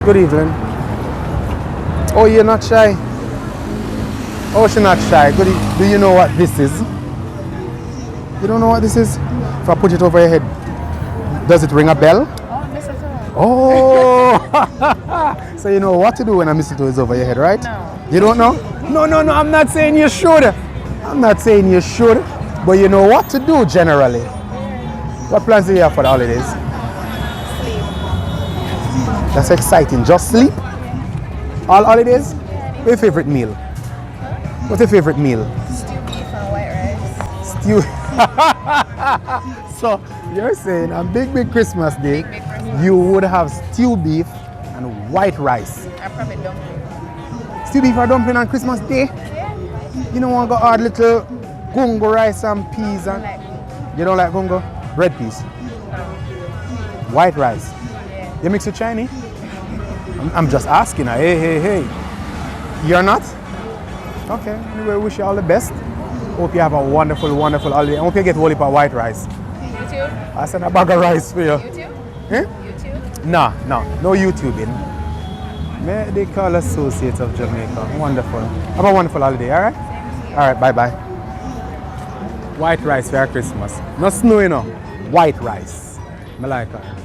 Good evening. Oh, you're not shy? Oh, she's not shy. Do you know what this is? You don't know what this is? If I put it over your head, does it ring a bell? Oh, mistletoe. Oh! So you know what to do when a mistletoe is over your head, right? No. You don't know? No, I'm not saying you should. I'm not saying you should. But you know what to do generally. What plans do you have for the holidays? Sleep. That's exciting. Just sleep? All holidays? What's your favorite meal? What's your favorite meal? Stew beef and white rice. Stew. So you're saying on big Christmas day, Big Christmas. you would have stew beef and white rice. I probably dumpling. Stew beef or dumpling on Christmas day? Yeah. You don't want to go add little gungo rice and peas I and like you don't like gungo? Red peas. no. White rice. Yeah. You mix with Chinese? I'm just asking her. Hey. You're not? Okay. Anyway, wish you all the best. Hope you have a wonderful holiday. I hope you get a whole heap of white rice. YouTube? I send a bag of rice for you. YouTube? Eh? YouTube? No YouTubing. Medical Associates of Jamaica. Wonderful. Have a wonderful holiday, alright? Alright, bye. White rice for Christmas. Not snow, you know. White rice. I like her.